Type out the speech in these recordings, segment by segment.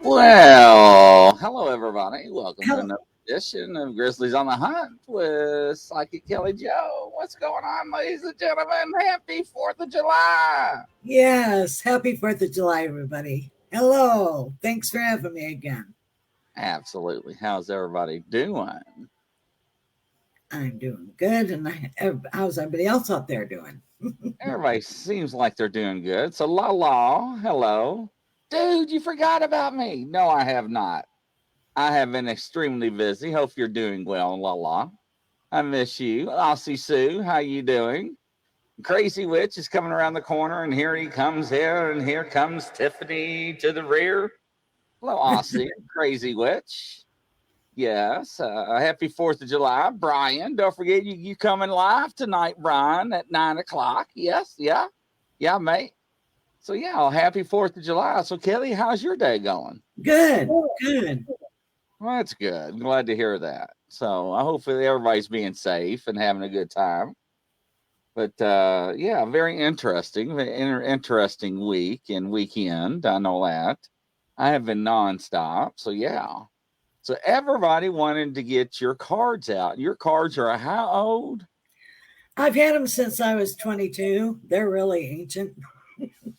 Well, hello everybody. Welcome to Hello. another edition of Grizzlies on the Hunt with Psychic Kelly Joe. What's going on, ladies and gentlemen? Happy 4th of July. Yes, happy 4th of July, everybody. Hello. Thanks for having me again. Absolutely. How's everybody doing? I'm doing good. And how's everybody else out there doing? Everybody seems like they're doing good. So, hello. Dude, you forgot about me. No, I have not. I have been extremely busy. Hope you're doing well, la. I miss you. Aussie Sue, how you doing? Crazy Witch is coming around the corner, and here he comes here, and here comes Tiffany to the rear. Hello, Aussie, Crazy Witch. Yes, happy 4th of July. Brian, don't forget you coming live tonight, Brian, at 9 o'clock. Yes, yeah, mate. So, yeah, happy 4th of July. So, Kelly, how's your day going? Good, good. Well, that's good. Glad to hear that. So, I hope everybody's being safe and having a good time. But yeah, very interesting. Interesting week and weekend. I know that. I have been nonstop. So yeah. So everybody wanted to get your cards out. Your cards are how old? I've had them since I was 22. They're really ancient.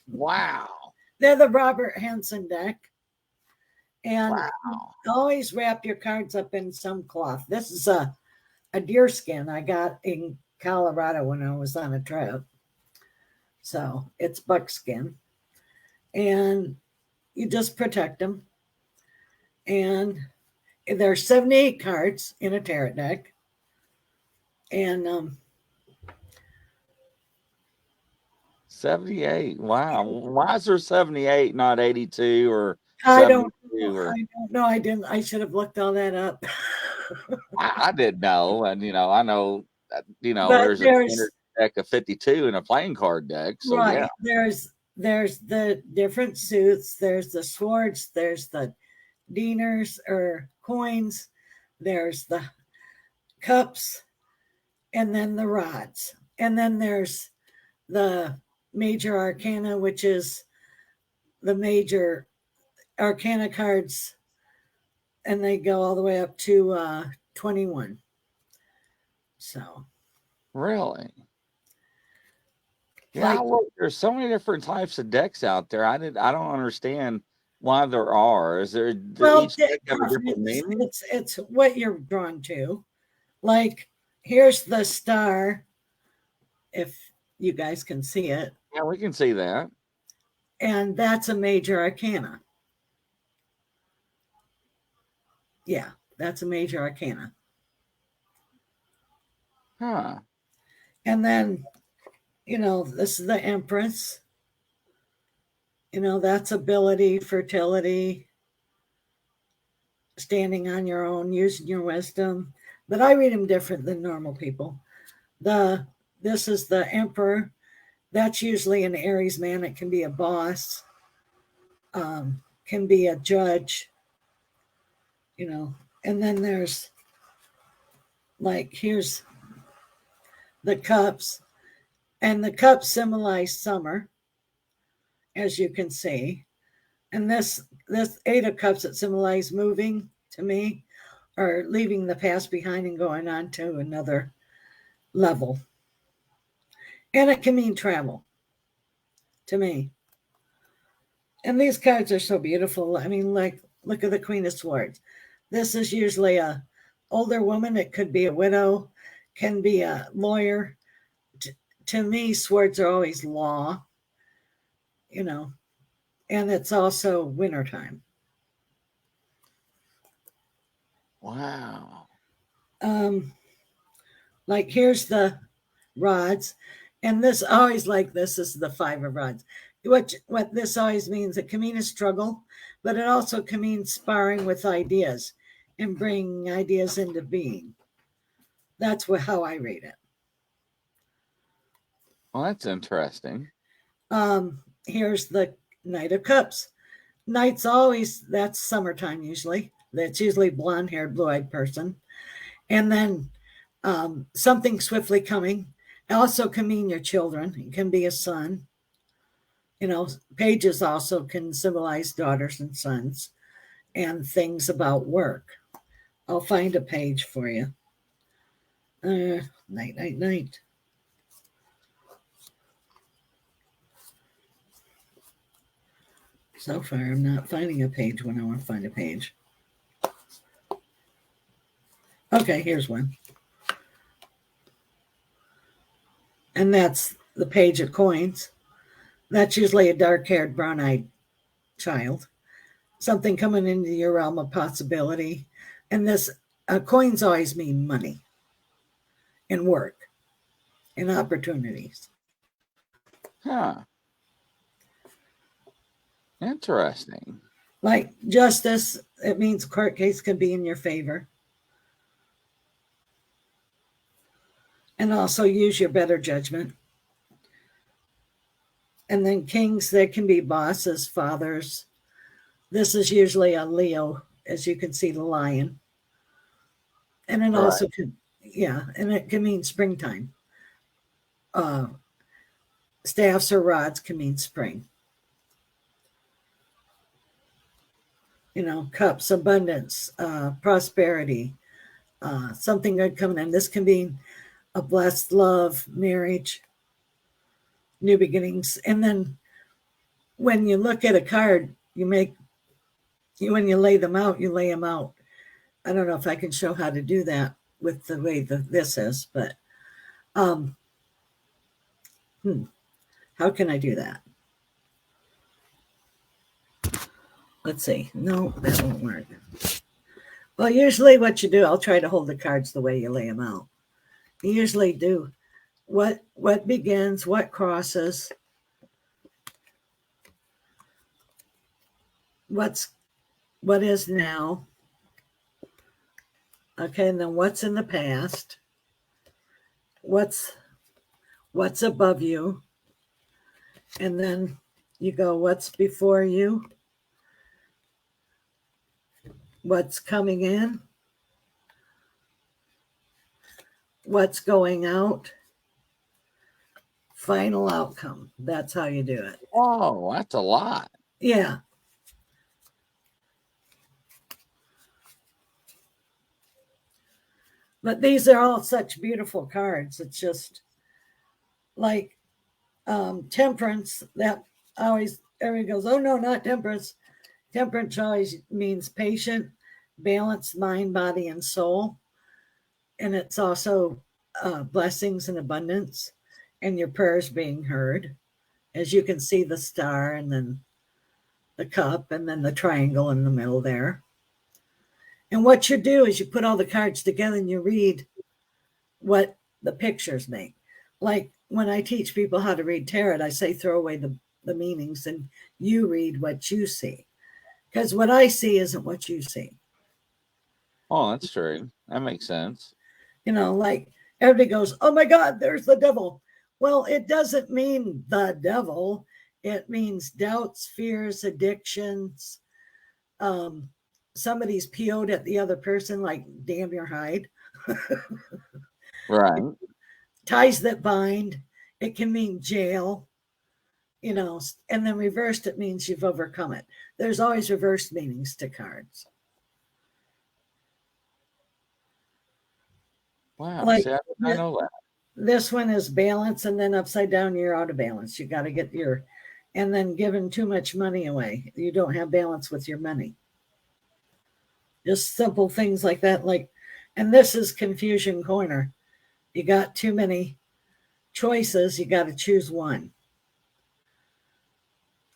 Wow. They're the Robert Hansen deck. And Wow. always wrap your cards up in some cloth. This is a deer skin I got in Colorado when I was on a trip. So it's buckskin. And you just protect them. And there's 78 cards in a tarot deck. And 78. Wow. Why is there 78, not 82 or I don't know. 72 or I don't know. I didn't. I should have looked all that up. I didn't know. And I know that, But there's a there's standard deck of 52 in a playing card deck. So yeah. right. There's the different suits. There's the swords. There's the dinars or coins. There's the cups, and then the rods, and then there's the major arcana, which is the major arcana cards, and they go all the way up to 21. So, Really? Yeah, like, look, there's so many different types of decks out there. I don't understand why there are. Is there well, each deck have a different meaning? it's what you're drawn to. Like, here's the star, if you guys can see it, Yeah, we can see that. and that's a major arcana. Yeah, that's a major arcana. Huh. And then, this is the Empress. That's ability, fertility, standing on your own, using your wisdom. But I read them different than normal people. This is the Emperor. That's usually an Aries man. It can be a boss, can be a judge, you know. And then there's here's the cups, and the cups symbolize summer, as you can see. And this Eight of Cups, it symbolizes moving to me, or leaving the past behind and going on to another level. And it can mean travel to me. And these cards are so beautiful. I mean, look at the Queen of Swords. This is usually a older woman. It could be a widow, can be a lawyer. To me, swords are always law, and it's also wintertime. Wow. Like, here's the rods, and this always this is the Five of Rods. What this always means, it can mean a struggle, but it also can mean sparring with ideas and bringing ideas into being. That's how I read it. Well, that's interesting. Here's the Knight of Cups. Knight's always, that's summertime usually. That's usually blonde haired, blue eyed person. And then something swiftly coming. It also can mean your children. It can be a son. Pages also can symbolize daughters and sons and things about work. I'll find a page for you. Night, night, night. So far, I'm not finding a page when I want to find a page. Okay, here's one. And that's the page of coins. That's usually a dark-haired, brown-eyed child. Something coming into your realm of possibility. And this coins always mean money and work and opportunities. Huh. Interesting. Like justice, it means court case can be in your favor. And also use your better judgment. And then kings, they can be bosses, fathers. This is usually a Leo, as you can see, the lion. And it also can, and it can mean springtime. Staffs or rods can mean spring. Cups, abundance, prosperity, something good coming in. This can be a blessed love, marriage, new beginnings. And then when you look at a card, when you lay them out, you lay them out. I don't know if I can show how to do that with the way this is, but how can I do that? Let's see. No, that won't work. Well, usually what you do, I'll try to hold the cards the way you lay them out. You usually do what begins, what crosses, what is now. Okay, and then what's in the past? What's above you? And then you go, what's before you? What's coming in? What's going out? Final outcome. That's how you do it. Oh, that's a lot. Yeah. But these are all such beautiful cards. It's just like temperance. That always, everyone goes, oh no, not temperance. Temperance always means patient, balanced mind, body, and soul. And it's also blessings and abundance and your prayers being heard. As you can see, the star and then the cup and then the triangle in the middle there. And what you do is you put all the cards together and you read what the pictures make. Like when I teach people how to read tarot, I say throw away the meanings and you read what you see. Because what I see isn't what you see. Oh, that's true. That makes sense. Like everybody goes, oh my God, there's the devil. Well, it doesn't mean the devil. It means doubts, fears, addictions. Somebody's PO'd at the other person, like damn your hide. Right. Ties that bind. It can mean jail, and then reversed, it means you've overcome it. There's always reversed meanings to cards. Wow. Like, See, I know that. This one is balance, and then upside down, you're out of balance. You got to get and then giving too much money away. You don't have balance with your money. Just simple things like that. And this is confusion corner. You got too many choices. You got to choose one.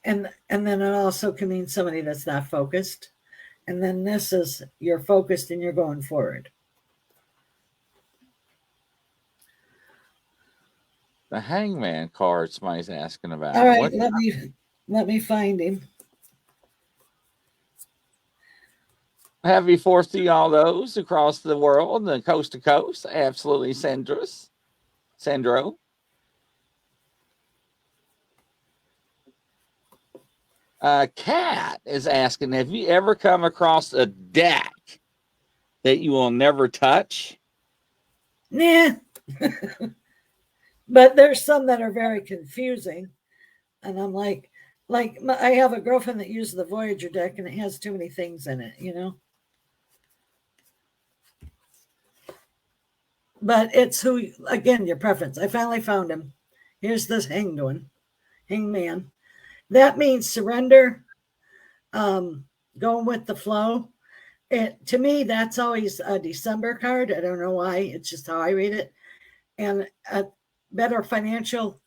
And then it also can mean somebody that's not focused. And then this is you're focused and you're going forward. The Hangman card somebody's asking about. All right, let me find him. Happy 4th to all those across the world, the coast to coast. Absolutely, Sandro. Kat is asking, have you ever come across a deck that you will never touch? Nah. But there's some that are very confusing. And I'm like, Like I have a girlfriend that uses the Voyager deck and it has too many things in it, you know. But it's who, again, your preference. I finally found him. Here's this hanged one, hangman. That means surrender, going with the flow. To me, that's always a December card. I don't know why. It's just how I read it. And a better financial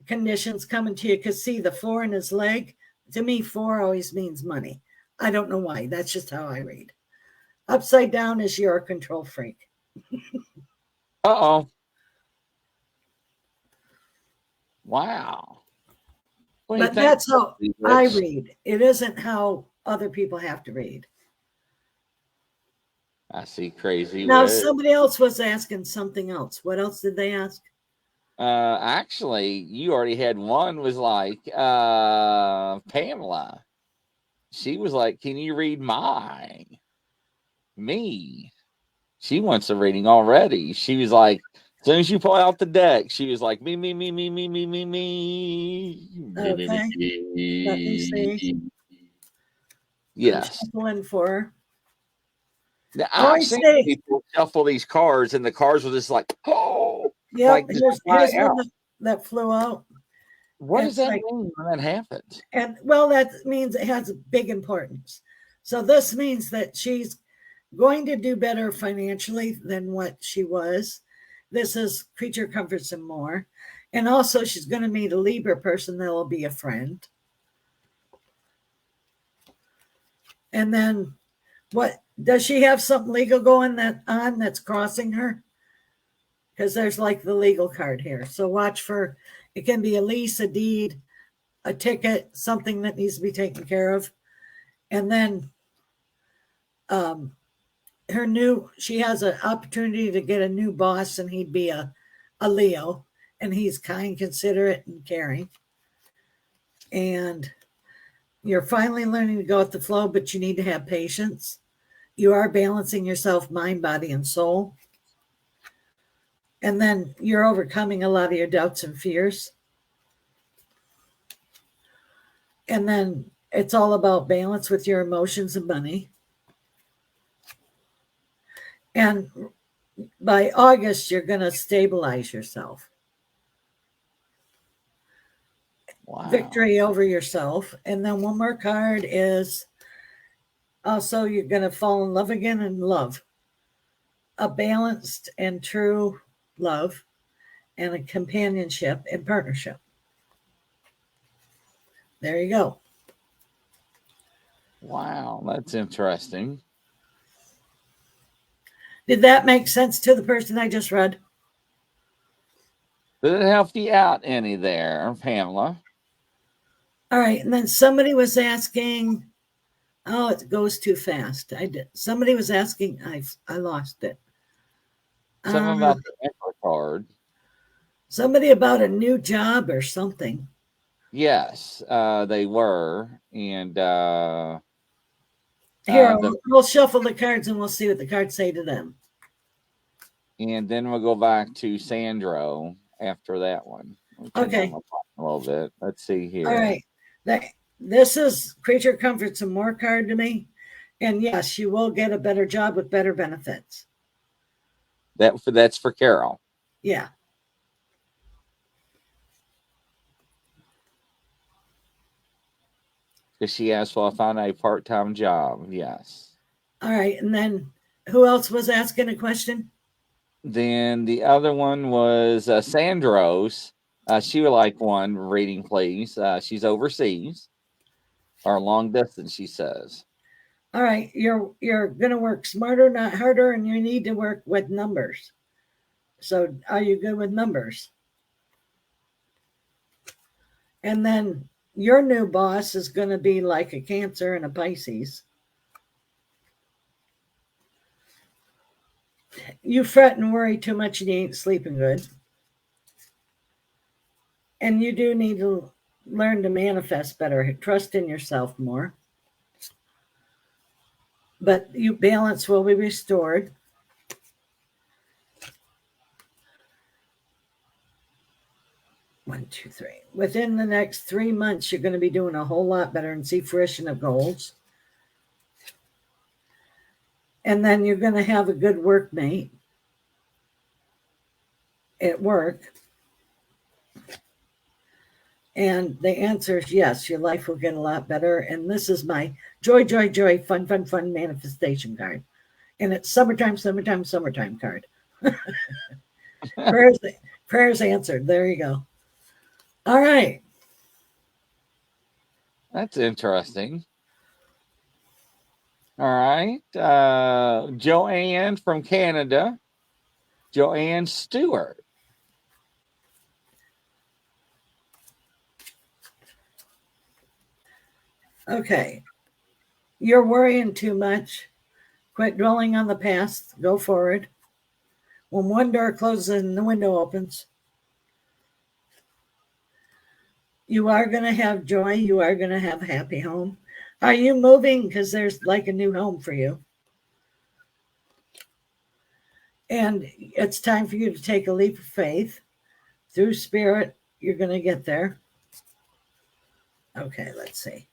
conditions coming to you because see the 4 in his leg. To me, 4 always means money. I don't know why. That's just how I read. Upside down is you're a control freak. Uh-oh. Wow. What do you But think, that's how I Rich? read. It isn't how other people have to read. I see Crazy Now, Witch. somebody else was asking something else. What else did they ask? Actually, you already had one was like Pamela. She was like, "Can you read me?" She wants a reading already. She was like, as soon as you pull out the deck, she was like, me, me, me, me, me, me, me, me, me, me, Okay. Let me see. me. I'm Yes. shuffling for her. Now, Oh, I've I seen see. people shuffle these cards, and the cards were just like, oh, Yep. like just fly Here's one out. that flew out. What does It's that like, mean when that happens? and well, that means it has a big importance. So this means that she's going to do better financially than what she was. This is creature comforts and more. And also, she's going to meet a Libra person that will be a friend. And then, what does she have something legal going that's crossing her? Because there's like the legal card here. So watch for it. Can be a lease, a deed, a ticket, something that needs to be taken care of. And then, um, she has an opportunity to get a new boss, and he'd be a Leo, and he's kind, considerate, and caring. And you're finally learning to go with the flow, but you need to have patience. You are balancing yourself, mind, body, and soul. And then you're overcoming a lot of your doubts and fears. And then it's all about balance with your emotions and money. And by August, you're going to stabilize yourself. Wow. Victory over yourself. And then one more card is also you're going to fall in love again and love. A balanced and true love and a companionship and partnership. There you go. Wow, that's interesting. Did that make sense to the person I just read? Did it help you out any there, Pamela? All right. And then somebody was asking, oh, it goes too fast. Somebody was asking, I lost it. Something about the Emperor card. Somebody about a new job or something. Yes, they were. And Here, the we'll shuffle the cards and we'll see what the cards say to them. and then we'll go back to Sandro after that one. We'll turn Okay. down my volume a little bit. Let's see here. All right. This is Creature Comforts and More card to me. And yes, you will get a better job with better benefits. That's for Carol. Yeah. Because she asked, well, I found a part-time job. Yes. All right. And then who else was asking a question? Then the other one was Sandro's. She would like one reading, please. She's overseas or long distance, she says. All right. You're gonna work smarter, not harder, and you need to work with numbers. So are you good with numbers? And then your new boss is going to be like a Cancer and a Pisces. You fret and worry too much and you ain't sleeping good. And you do need to learn to manifest better, trust in yourself more. But your balance will be restored. 1, 2, 3. Within the next 3 months, you're going to be doing a whole lot better and see fruition of goals. And then you're going to have a good workmate at work. And the answer is yes, your life will get a lot better. And this is my joy, joy, joy, fun, fun, fun manifestation card. And it's summertime, summertime, summertime card. prayers answered. There you go. All right. That's interesting. All right. Joanne from Canada. Joanne Stewart. Okay. You're worrying too much. Quit dwelling on the past. Go forward. When one door closes and the window opens, you are going to have joy. You are going to have a happy home. Are you moving? Because there's like a new home for you. And it's time for you to take a leap of faith. Through spirit, you're going to get there. Okay, let's see.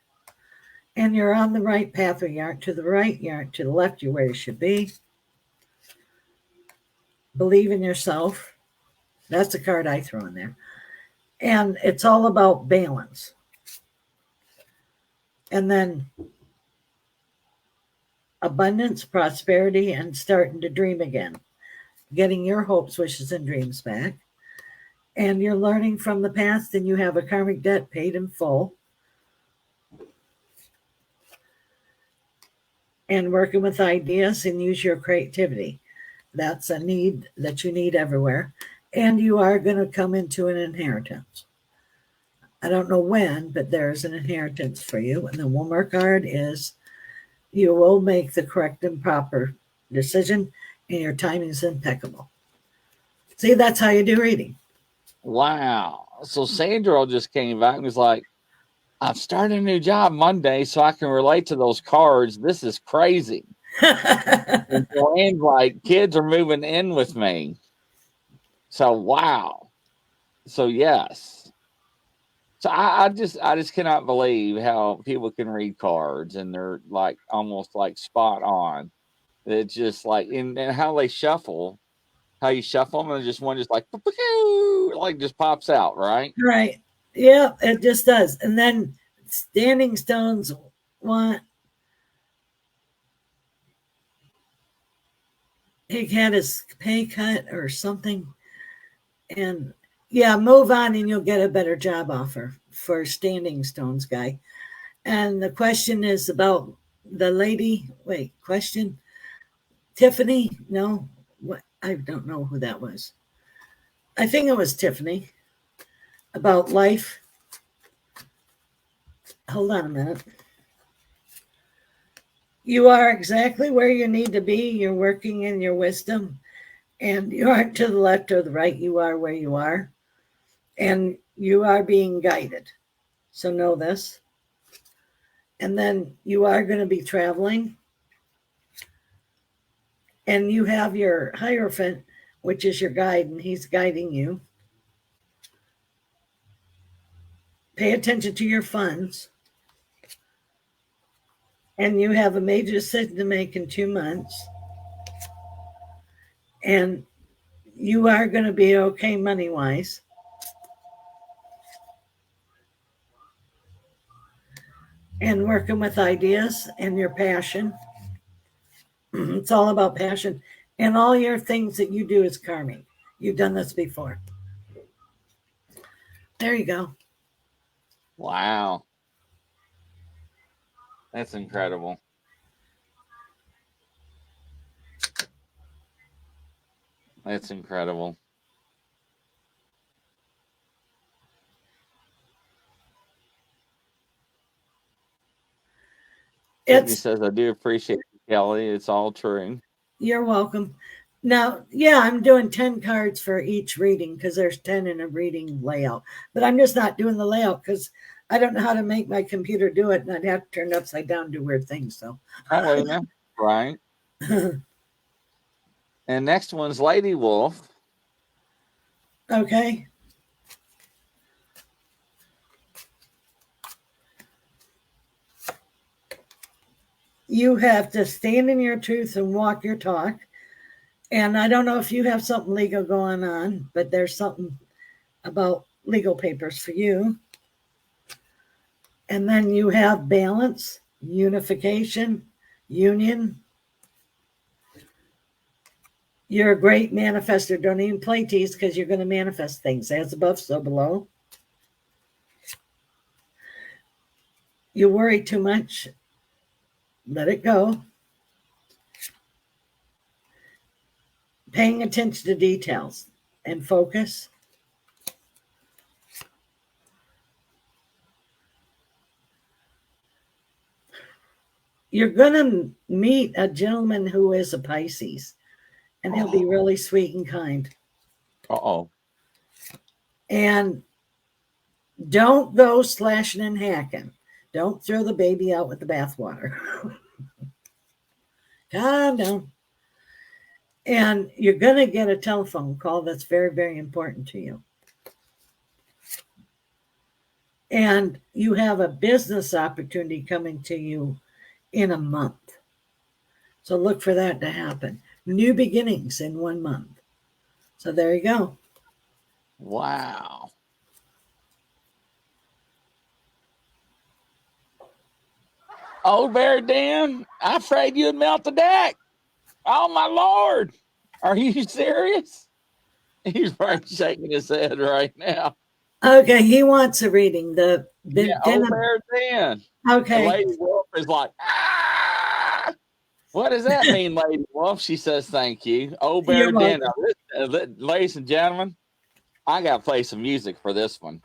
And you're on the right path, or you aren't to the right, you aren't to the left, you're where you should be. Believe in yourself. That's a card I throw in there. And it's all about balance. And then abundance, prosperity, and starting to dream again. Getting your hopes, wishes, and dreams back. And you're learning from the past, and you have a karmic debt paid in full. And working with ideas and use your creativity. That's a need that you need everywhere. And you are going to come into an inheritance. I don't know when, but there's an inheritance for you. And the one more card is you will make the correct and proper decision, and your timing is impeccable. See, that's how you do reading. Wow. So Sandra just came back and was like, I'm starting a new job Monday, so I can relate to those cards. This is crazy. And Joanne's like, kids are moving in with me. So wow. So yes. So I just cannot believe how people can read cards and they're like almost like spot on. It's just like and how they shuffle, how you shuffle them, and just one just like just pops out, right? Right. Yeah, it just does. And then standing stones want he had his pay cut or something. And yeah, move on and you'll get a better job offer for standing stones guy. And the question is about the lady. Wait, question? Tiffany? No, what? I don't know who that was. I think it was Tiffany about life. Hold on a minute. You are exactly where you need to be. You're working in your wisdom, and you aren't to the left or the right. You are where you are, and you are being guided. So know this. And then you are going to be traveling, and you have your Hierophant, which is your guide, and he's guiding you. Pay attention to your funds. And you have a major decision to make in 2 months. And you are going to be okay money wise. And working with ideas and your passion. It's all about passion. And all your things that you do is karmic. You've done this before. There you go. Wow. That's incredible. That's incredible. Tiffany says, I do appreciate you, Kelly. It's all true. You're welcome. Now, yeah, I'm doing 10 cards for each reading because there's 10 in a reading layout. But I'm just not doing the layout because I don't know how to make my computer do it, and I'd have to turn it upside down and do weird things. So, oh, Lena, right? And next one's Lady Wolf. Okay. you have to stand in your truth and walk your talk. And I don't know if you have something legal going on, but there's something about legal papers for you. And then you have balance, unification, union. You're a great manifester. Don't even play tease because you're going to manifest things. As above, so below. You worry too much. Let it go. Paying attention to details and focus. You're going to meet a gentleman who is a Pisces, and he'll be really sweet and kind. Uh-oh. And don't go slashing and hacking. Don't throw the baby out with the bathwater. Calm down. And you're going to get a telephone call that's very, very important to you. And you have a business opportunity coming to you in a month. So look for that to happen. New beginnings in 1 month. So there you go. Wow. Old Bear Dan, I'm afraid you'd melt the deck. Oh, my Lord. Are you serious? He's probably shaking his head right now. Okay, he wants a reading. Old Bear Dan. Okay. And Lady Wolf is like, ah! What does that mean, Lady Wolf? She says, thank you. Old Bear Dan. Ladies and gentlemen, I got to play some music for this one.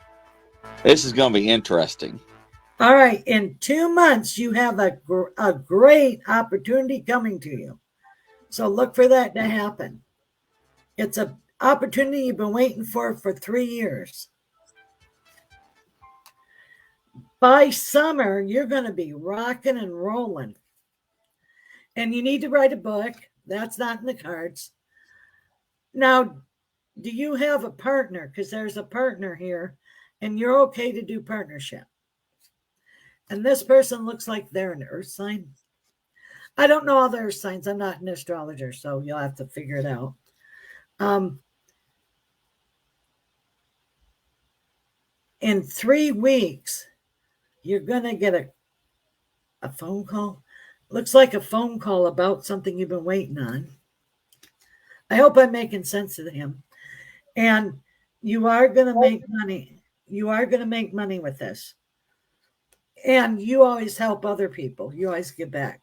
This is going to be interesting. All right. In 2 months, you have a great opportunity coming to you. So look for that to happen. It's an opportunity you've been waiting for 3 years. By summer, you're going to be rocking and rolling. And you need to write a book. That's not in the cards. Now, do you have a partner? Because there's a partner here, and you're okay to do partnership. And this person looks like they're an earth sign. I don't know all the earth signs. I'm not an astrologer, so you'll have to figure it out. In 3 weeks, you're going to get a phone call. Looks like a phone call about something you've been waiting on. I hope I'm making sense to him. And you are going to make money. You are going to make money with this. And you always help other people. You always give back.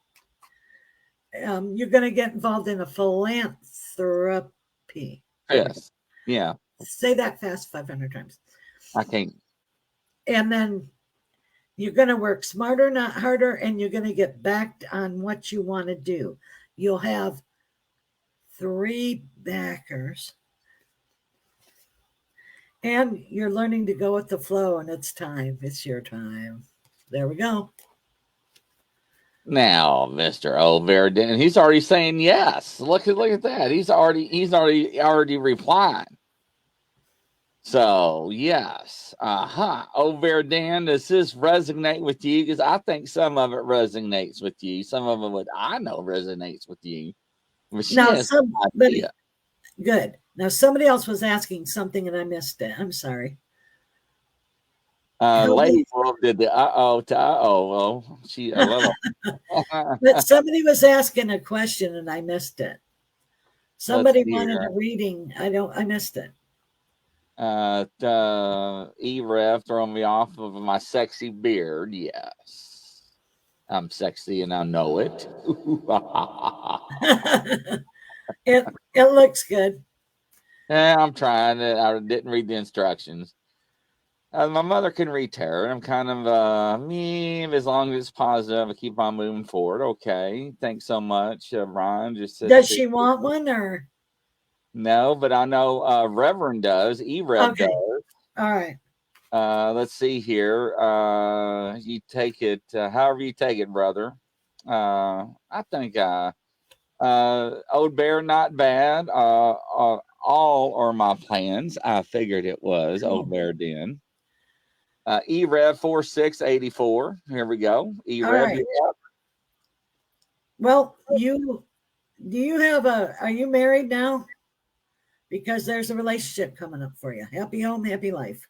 You're going to get involved in a philanthropy. Yes. Yeah. Say that fast 500 times. I can't. And then you're going to work smarter, not harder, and you're going to get backed on what you want to do. You'll have 3 backers. And you're learning to go with the flow, and it's time. It's your time. There we go. Now, Mr. Old Bear Dan, he's already saying yes. Look at that. He's already replying. So yes. Old Bear Dan, does this resonate with you? Because I think some of it resonates with you. Some of it I know resonates with you. But she has no idea. Good. Now somebody else was asking something and I missed it. I'm sorry. Lady Wolf did the well, she a little. But somebody was asking a question and I missed it. Somebody wanted a reading. I missed it. E-Rev throwing me off of my sexy beard. Yes, I'm sexy and I know it. It looks good. Yeah, I'm trying. I didn't read the instructions. My mother can read tarot. I'm kind of me as long as it's positive. I keep on moving forward. Okay, thanks so much, Ryan. Just does she want one or no? But I know Reverend does. E-Rev does. All right. Let's see here. You take it however you take it, brother. I think Old Bear, not bad. All are my plans. I figured it was Old Bear Den. E-Rev 4684. Here we go. E-Rev. Right. Well, are you married now? Because there's a relationship coming up for you. Happy home, happy life.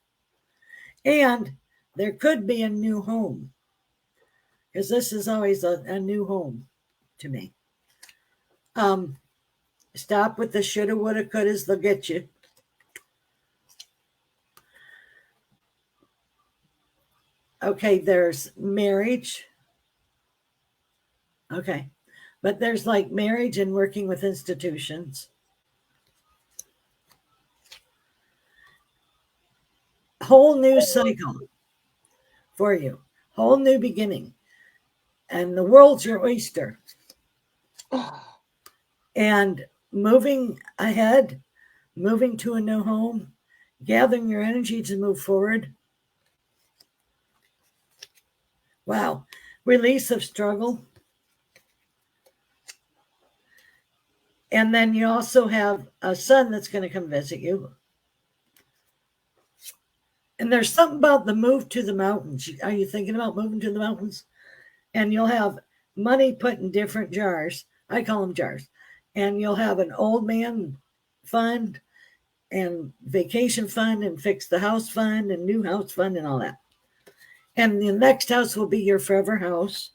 And there could be a new home. Because this is always a new home to me. Stop with the shoulda, woulda, couldas, they'll get you. Okay, there's marriage. Okay. But there's like marriage and working with institutions. Whole new cycle for you. Whole new beginning. And the world's your oyster. And moving ahead, moving to a new home, gathering your energy to move forward. Wow. Release of struggle. And then you also have a son that's going to come visit you. And there's something about the move to the mountains. Are you thinking about moving to the mountains? And you'll have money put in different jars. I call them jars. And you'll have an old man fund and vacation fund and fix the house fund and new house fund and all that. And the next house will be your forever house.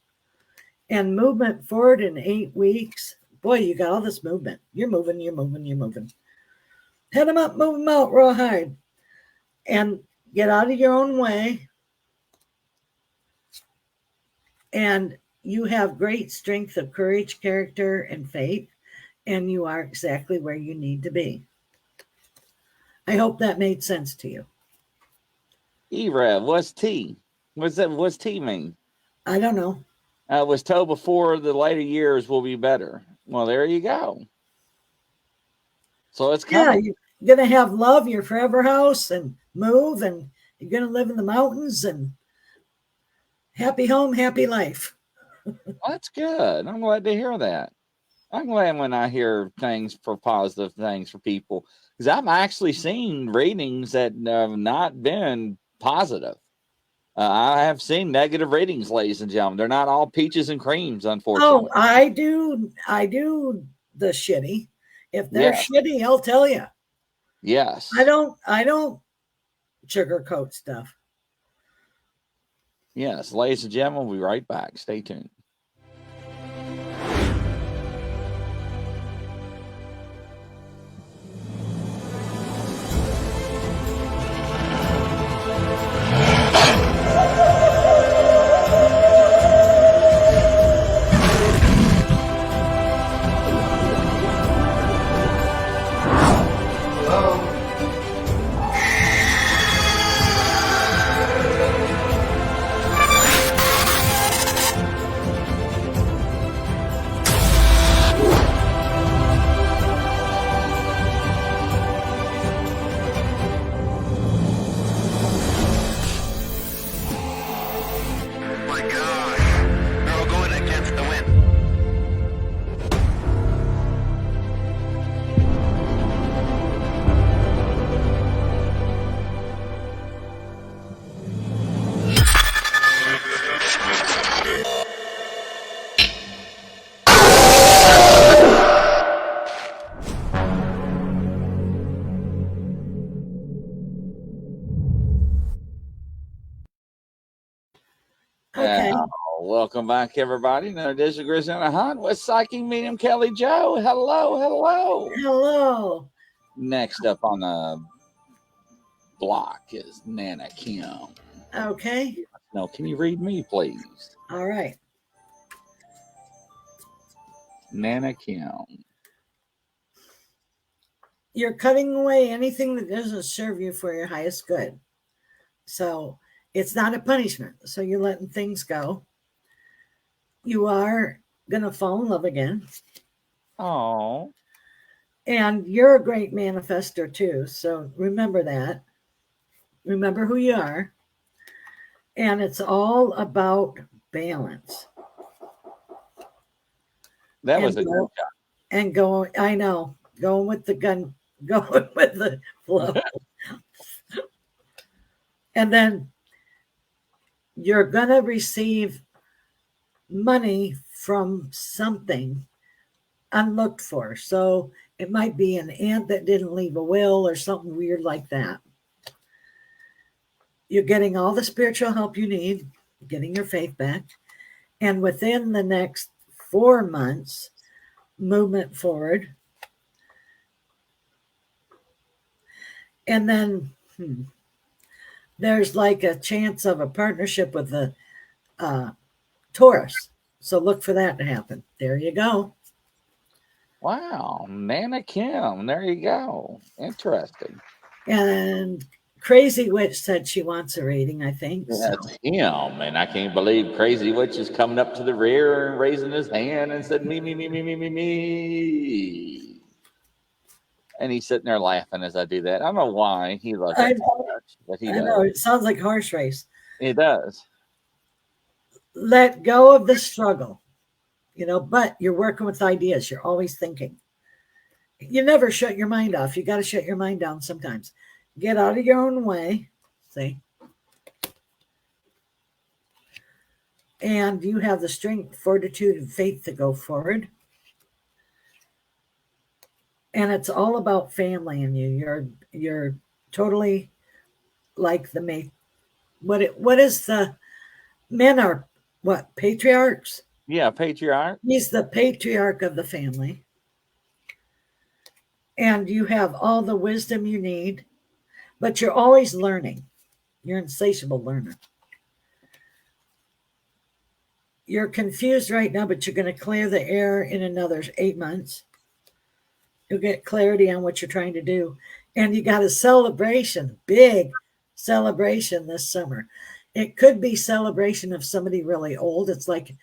And movement forward in 8 weeks. Boy, you got all this movement. You're moving. Head them up, move them out real hard. And get out of your own way. And you have great strength of courage, character, and faith. And you are exactly where you need to be. I hope that made sense to you. E-Rev, what's T? What's T mean? I don't know. Was told before the later years will be better. Well, there you go. So it's coming. Yeah, you're going to have love, your forever house, and move, and you're going to live in the mountains, and happy home, happy life. That's good. I'm glad to hear that. I'm glad when I hear things for positive things for people, because I've actually seen readings that have not been positive. I have seen negative readings, ladies and gentlemen. They're not all peaches and creams, unfortunately. Oh, I do the shitty. If they're shitty, I'll tell you. Yes. I don't sugarcoat stuff. Yes, ladies and gentlemen, we'll be right back. Stay tuned. Okay. Welcome back, everybody. Another edition of Grizzly On The Hunt with Psychic Medium Kelly Joe. Hello. Next up on the block is Nana Kim. Okay. No, can you read me, please? All right. Nana Kim. You're cutting away anything that doesn't serve you for your highest good. So it's not a punishment. So you're letting things go. You are going to fall in love again. Oh. And you're a great manifester too. So remember that. Remember who you are. And it's all about balance. That was a good shot. And going, I know, going with the gun, going with the flow. And then you're going to receive money from something unlooked for. So it might be an aunt that didn't leave a will or something weird like that. You're getting all the spiritual help you need, getting your faith back. And within the next 4 months, movement forward. And then there's like a chance of a partnership with the Taurus. So look for that to happen. There you go. Wow, Nana Kim. There you go. Interesting. And Crazy Witch said she wants a reading, I think. That's him. And I can't believe Crazy Witch is coming up to the rear and raising his hand and said, me, me, me, me, me, me, me. And he's sitting there laughing as I do that. I don't know why he loves it so much, but he I does. know, it sounds like horse race. It does. Let go of the struggle, but you're working with ideas. You're always thinking. You never shut your mind off. You got to shut your mind down sometimes. Get out of your own way. See? And you have the strength, fortitude, and faith to go forward. And it's all about family in you. You're totally like the mate. What is the men are what, patriarchs? Yeah, patriarch. He's the patriarch of the family. And you have all the wisdom you need, but you're always learning. You're an insatiable learner. You're confused right now, but you're going to clear the air in another 8 months. You'll get clarity on what you're trying to do. And you got a celebration, big celebration this summer. It could be celebration of somebody really old. It's like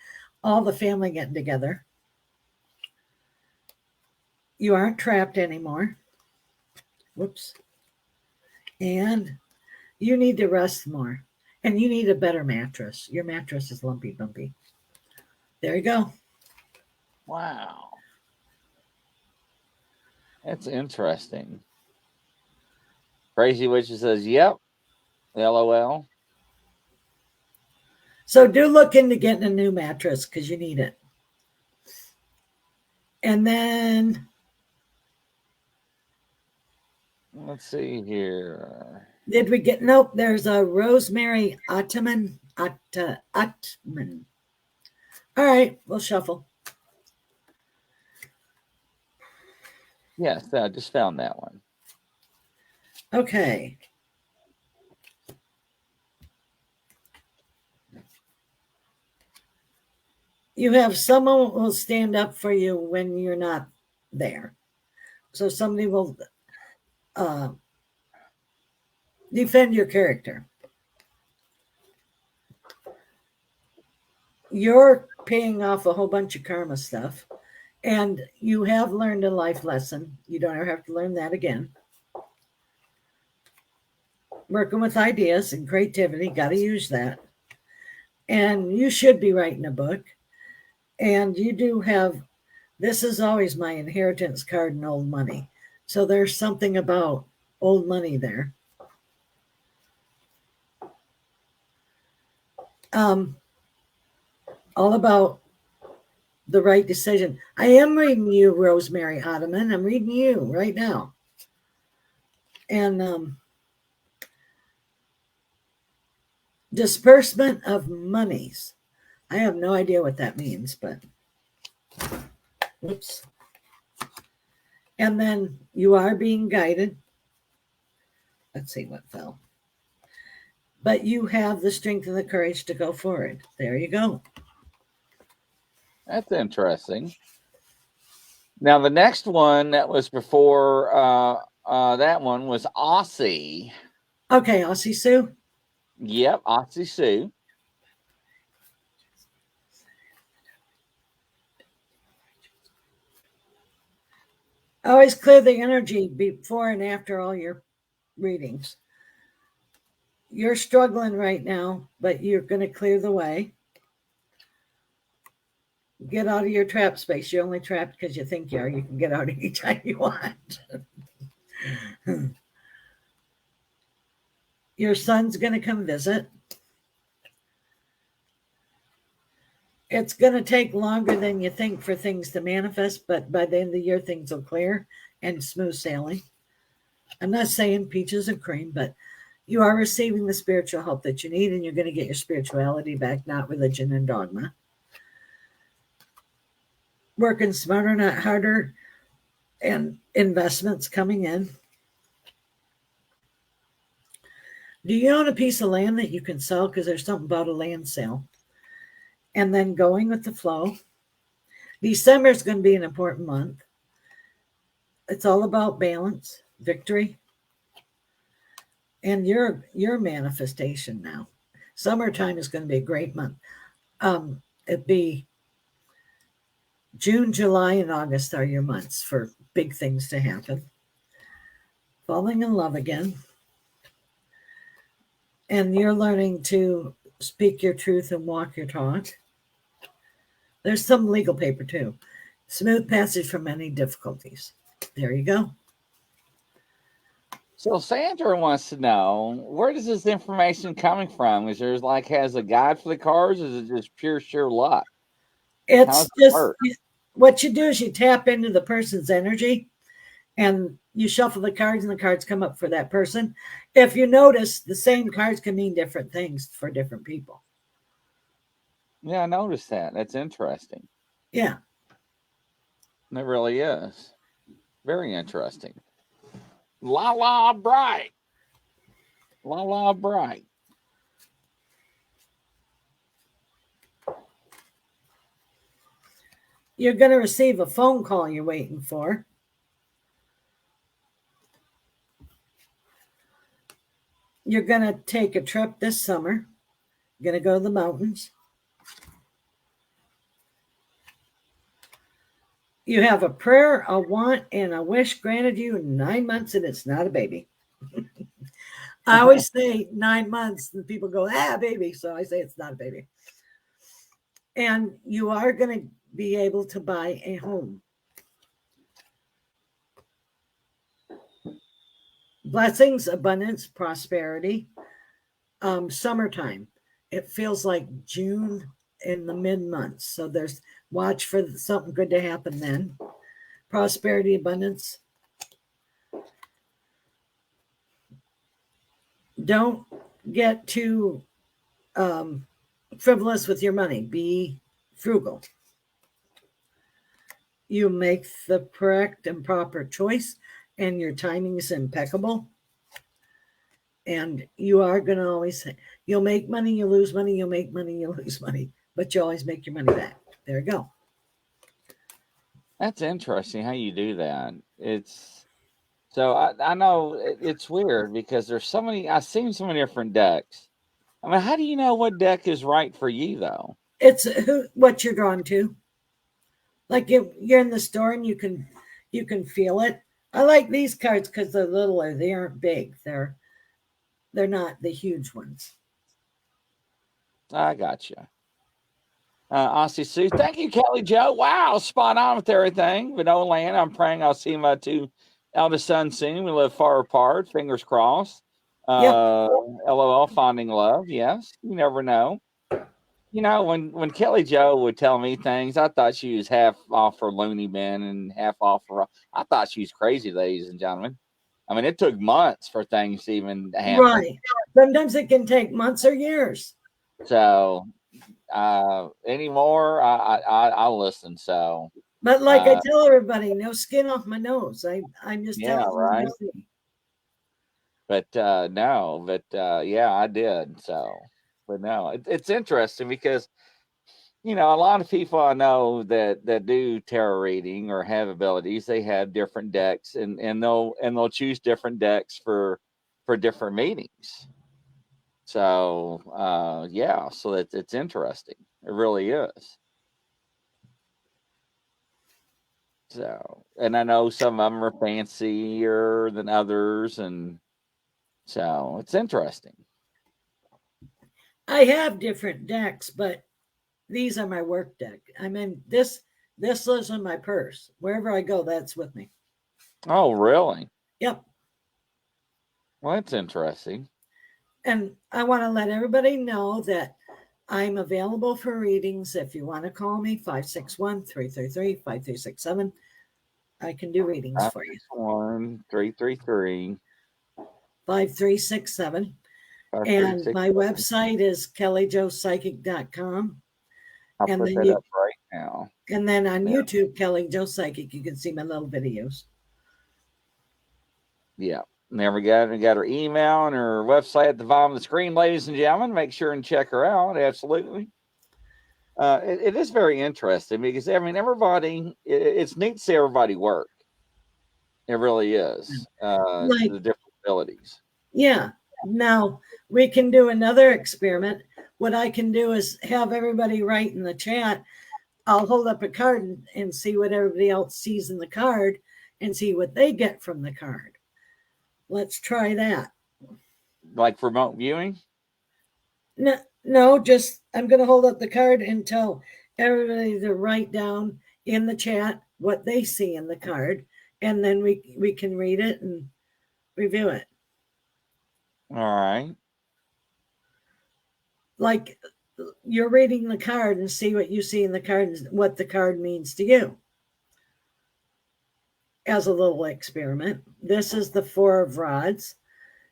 all the family getting together. You aren't trapped anymore. Whoops. And you need to rest more. And you need a better mattress. Your mattress is lumpy bumpy. There you go. Wow. That's interesting. Crazy Witch says, yep. LOL. So do look into getting a new mattress because you need it. And then let's see here. Did we get, nope, there's a Rosemary Ottoman. Ottman. All right, we'll shuffle. Yes, I just found that one. Okay. You have someone who will stand up for you when you're not there. So somebody will defend your character. You're paying off a whole bunch of karma stuff, and you have learned a life lesson. You don't ever have to learn that again. Working with ideas and creativity, got to use that. And you should be writing a book. And you do have, this is always my inheritance card and old money. So there's something about old money there. All about the right decision. I am reading you, Rosemary Ottoman. I'm reading you right now. And disbursement of monies. I have no idea what that means, but whoops. And then you are being guided. Let's see what fell. But you have the strength and the courage to go forward. There you go. That's interesting. Now, the next one that was before that one was Aussie. Okay, Aussie Sue. Yep, Aussie Sue. Always clear the energy before and after all your readings. You're struggling right now, but you're going to clear the way. Get out of your trap space. You're only trapped because you think you are. You can get out anytime you want. Your son's going to come visit. It's going to take longer than you think for things to manifest, but by the end of the year, things will clear and smooth sailing. I'm not saying peaches and cream, but you are receiving the spiritual help that you need, and you're going to get your spirituality back, not religion and dogma. Working smarter, not harder, and investments coming in. Do you own a piece of land that you can sell? Because there's something about a land sale. And then going with the flow. December is going to be an important month. It's all about balance, victory, and your manifestation now. Summertime is going to be a great month. It'd be June, July, and August are your months for big things to happen. Falling in love again. And you're learning to speak your truth and walk your talk. There's some legal paper too. Smooth passage from any difficulties. There you go. So Sandra wants to know, where does this information coming from? Is there has a guide for the cards? Or is it just pure sheer luck? It's just what you do is you tap into the person's energy and you shuffle the cards and the cards come up for that person. If you notice, the same cards can mean different things for different people. Yeah, I noticed that. That's interesting. Yeah. It really is. Very interesting. La la bright. La la bright. You're going to receive a phone call you're waiting for. You're going to take a trip this summer. You're going to go to the mountains. You have a prayer, a want, and a wish granted you in 9 months, and it's not a baby. I always say 9 months, and people go, baby. So I say it's not a baby. And you are going to be able to buy a home. Blessings, abundance, prosperity. Summertime. It feels like June in the mid-months. So there's watch for something good to happen then. Prosperity, abundance. Don't get too frivolous with your money. Be frugal. You make the correct and proper choice, and your timing is impeccable. And you are going to always say, you'll make money, you lose money, you'll make money, you lose money, but you always make your money back. There you go. That's interesting how you do that. It's so I know it's weird because there's so many. I've seen so many different decks. I mean, how do you know what deck is right for you though? It's what you're drawn to. Like you're in the store and you can feel it. I like these cards because they're littler. They aren't big. They're not the huge ones. I got you. Aussie Sue, thank you, Kelly Joe. Wow, spot on with everything. But no land, I'm praying I'll see my two eldest sons soon. We live far apart. Fingers crossed. Yep. LOL, finding love. Yes, you never know. You know, when Kelly Joe would tell me things, I thought she was half off for Looney Bin and half off for. I thought she was crazy, ladies and gentlemen. I mean, it took months for things to even happen. Right. Sometimes it can take months or years. So anymore, I'll listen. So, but like I tell everybody, no skin off my nose. I'm just telling right. you. But no, but yeah, I did. So, but no, it's interesting because a lot of people I know that do tarot reading or have abilities, they have different decks, and they'll choose different decks for different meetings. So yeah, so it's interesting. It really is. So, and I know some of them are fancier than others, and so it's interesting. I have different decks, but these are my work deck. I mean, this lives in my purse. Wherever I go, that's with me. Oh, really? Yep. Well, that's interesting. And I want to let everybody know that I'm available for readings. If you want to call me, 561-333-5367. I can do readings for you. 333 5367. And 5367. my website is kellyjoepsychic.com. I'll And put then that up right now. And then on Yeah. YouTube, Kelly Joe Psychic, you can see my little videos. Yeah. Never got her email and her website at the bottom of the screen, ladies and gentlemen. Make sure and check her out. Absolutely. It is very interesting because, I mean, everybody, it's neat to see everybody work. It really is. Like, the different abilities. Yeah. Now we can do another experiment. What I can do is have everybody write in the chat. I'll hold up a card and see what everybody else sees in the card and see what they get from the card. Let's try that. Like remote viewing? No, just I'm going to hold up the card and tell everybody to write down in the chat what they see in the card, and then we can read it and review it. All right. Like, you're reading the card and see what you see in the card and what the card means to you. As a little experiment, this is the Four of Rods,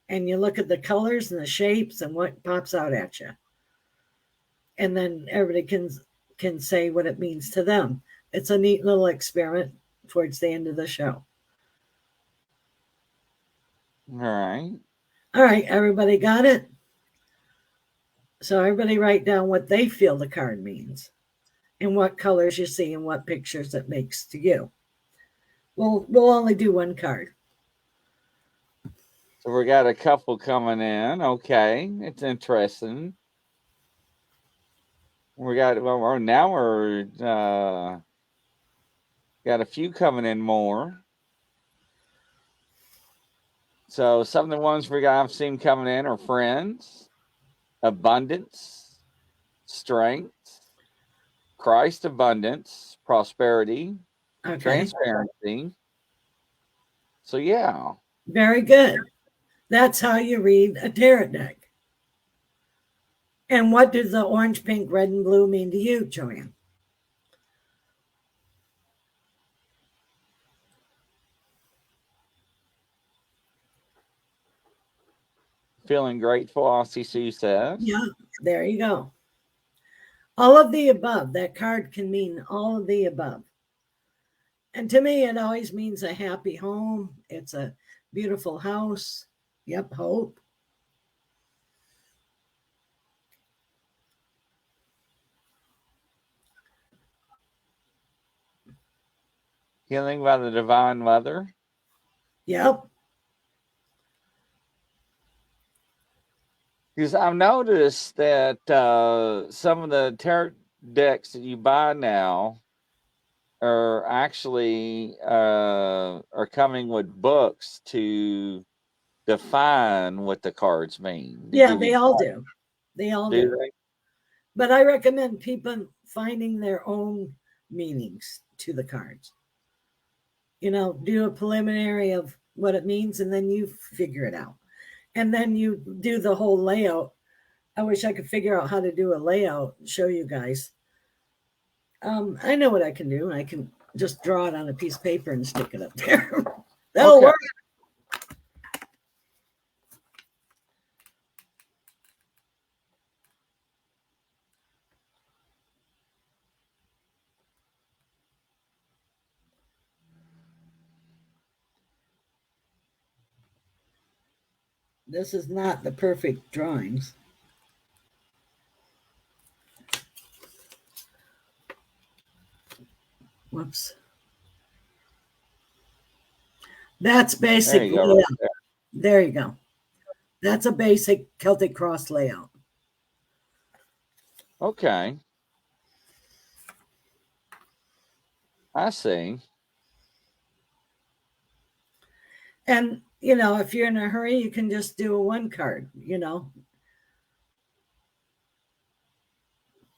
and you look at the colors and the shapes and what pops out at you. And then everybody can say what it means to them. It's a neat little experiment towards the end of the show. All right. All right, everybody got it? So everybody write down what they feel the card means and what colors you see and what pictures it makes to you. We'll only do one card. So we got a couple coming in. Okay. It's interesting. We got, well, now we're got a few coming in more. So some of the ones I've seen coming in are friends, abundance, strength, Christ abundance, prosperity, Okay. transparency. So yeah. Very good. That's how you read a tarot deck. And what does the orange, pink, red, and blue mean to you, Joanne? Feeling grateful, RCC says. Yeah, there you go. All of the above. That card can mean all of the above. And to me, it always means a happy home. It's a beautiful house. Yep, hope. Healing by the Divine Mother. Yep. Because I've noticed that some of the tarot decks that you buy now are actually are coming with books to define what the cards mean. Yeah, they all do. They all do. They? But I recommend people finding their own meanings to the cards. You know, do a preliminary of what it means, and then you figure it out. And then you do the whole layout. I wish I could figure out how to do a layout and show you guys. I know what I can do. I can just draw it on a piece of paper and stick it up there. That'll work. This is not the perfect drawings. Whoops. That's basically, there you go, right there you go. That's a basic Celtic cross layout. Okay. I see. And, you know, if you're in a hurry, you can just do a one card, you know.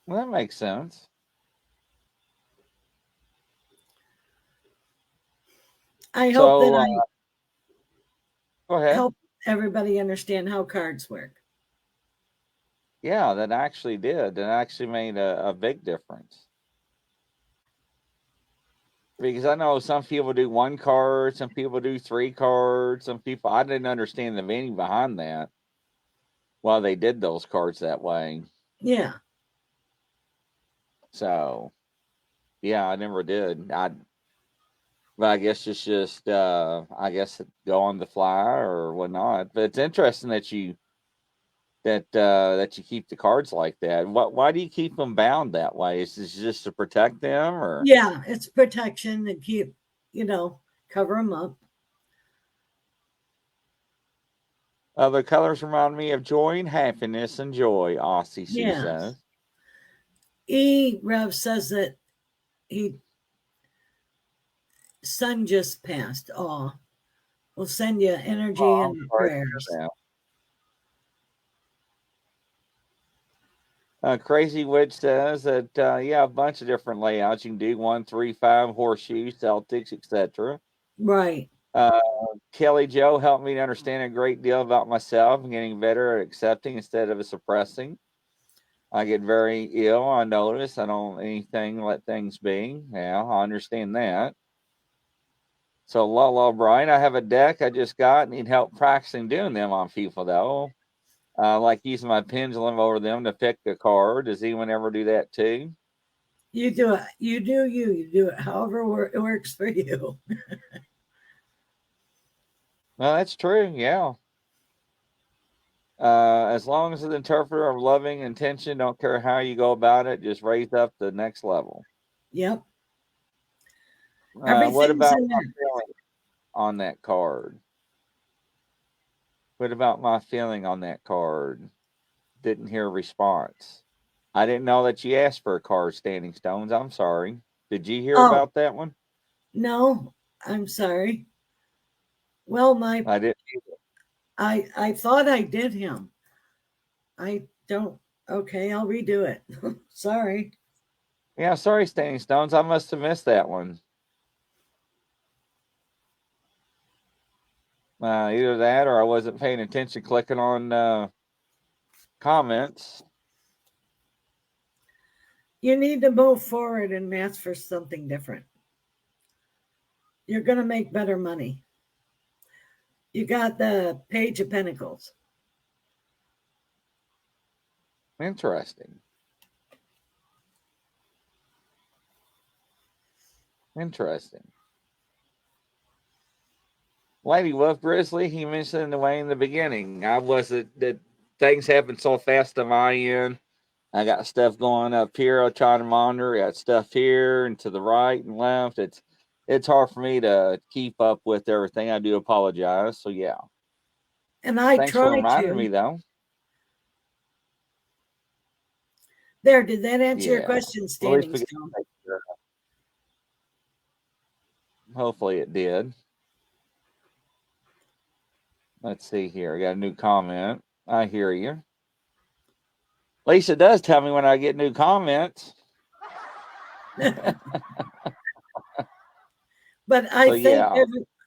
Well, that makes sense. I hope that I go ahead. help everybody understand how cards work. Yeah, that actually did. That actually made a big difference. Because I know some people do one card, some people do three cards, some people, I didn't understand the meaning behind that, why they did those cards that way. Yeah. So, yeah, I never did. But I guess it's just, I guess go on the fly or whatnot. But it's interesting that that you keep the cards like that. Why do you keep them bound that way? Is this just to protect them, or Yeah. It's protection and keep, cover them up. the colors remind me of joy and happiness and joy? Aussie Sue Yes. says. Rev says that he son just passed. Oh, we'll send you energy Oh, I'm and sorry to prayers. hear that. Crazy Witch says that yeah, a bunch of different layouts. You can do 1, 3, 5 horseshoes, Celtics, etc. Right. Uh, Kelly Joe helped me to understand a great deal about myself and getting better at accepting instead of suppressing. I get very ill. I notice I don't anything let things be. Yeah, I understand that. So, Lala Brian, I have a deck I just got. Need help practicing doing them on people though. Like using my pendulum over them to pick a card. Does anyone ever do that too? You do it. You do you. You do it however it works for you. Well, that's true. Yeah. As long as the interpreter of loving intention, don't care how you go about it, just raise up the next level. Yep. What Everything's about in my there. feeling on that card? What about my feeling on that card? Didn't hear a response. I didn't know that you asked for a card, Standing Stones. I'm sorry. Did you hear Oh, about that one? no, I'm sorry. Well, I didn't. I thought I did him. I don't. Okay, I'll redo it. Sorry. Yeah, sorry, Standing Stones. I must have missed that one. Either that or I wasn't paying attention clicking on comments. You need to move forward and ask for something different. You're going to make better money. You got the Page of Pentacles. Interesting. Interesting. Lady Wolf Grizzly, he mentioned the way in the beginning. I wasn't that things happen so fast on my end. I got stuff going up here. I try to monitor. I got stuff here and to the right and left. It's hard for me to keep up with everything. I do apologize. So yeah. And I Thanks for try reminding me to. though. There, did that answer your Yeah. question, Well, at least Standing we got Stone? to make sure. Hopefully it did. Let's see here. I got a new comment. I hear you. Lisa does tell me when I get new comments. But So I thank yeah.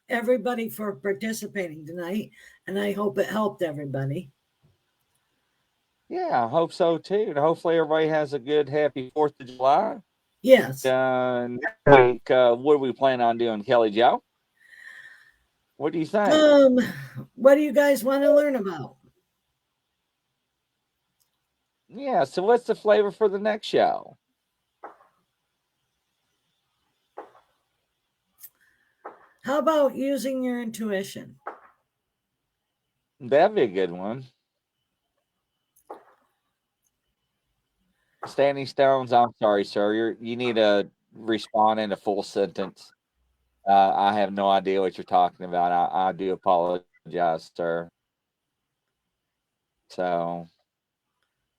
everybody for participating tonight, and I hope it helped everybody. Yeah, I hope so too. And hopefully everybody has a good, happy 4th of July. Yes. Next week, what do we plan on doing, Kelly Joe? What do you think? What do you guys want to learn about? Yeah, so what's the flavor for the next show? How about using your intuition? That'd be a good one. Standing Stones, I'm sorry, sir. You need to respond in a full sentence. I have no idea what you're talking about. I do apologize, sir. So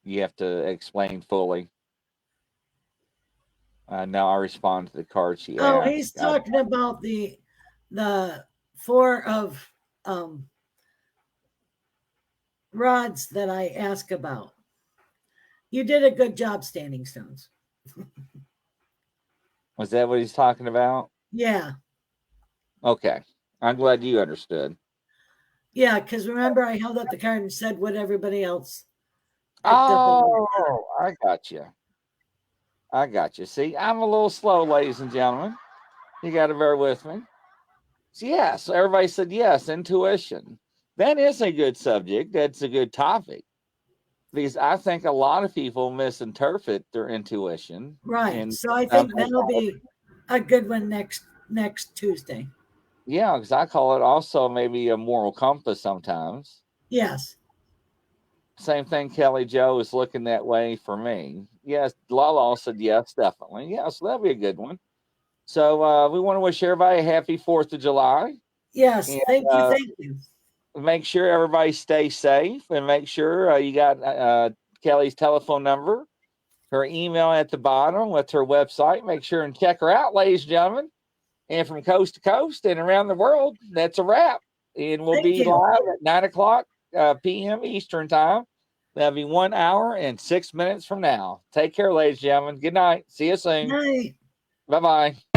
you have to explain fully. Now I respond to the card she Oh, he's asked. talking about the four of rods that I ask about. You did a good job, Standing Stones. Was that what he's talking about? Yeah. Okay. I'm glad you understood. Yeah, because remember I held up the card and said what everybody else picked up a little. Oh, I got you. I got you. See, I'm a little slow, ladies and gentlemen. You got to bear with me. So, yes, everybody said yes, intuition. That is a good subject. That's a good topic because I think a lot of people misinterpret their intuition. Right. And So I think that'll be a good one next Tuesday. yeah, because I call it also maybe a moral compass sometimes. Yes. Same thing, Kelly Joe is looking that way for me. Yes, Lala said yes, definitely. Yeah, so that'll be a good one. So we want to wish everybody a happy 4th of July. Yes. And Thank you. Thank you. make sure everybody stays safe and make sure you got Kelly's telephone number, her email at the bottom with her website. Make sure and check her out, ladies and gentlemen. And from coast to coast and around the world, that's a wrap. And we'll Thank be you. live at 9 o'clock p.m. Eastern time. That'll be 1 hour and 6 minutes from now. Take care, ladies and gentlemen. Good night. See you soon. Night. Bye-bye.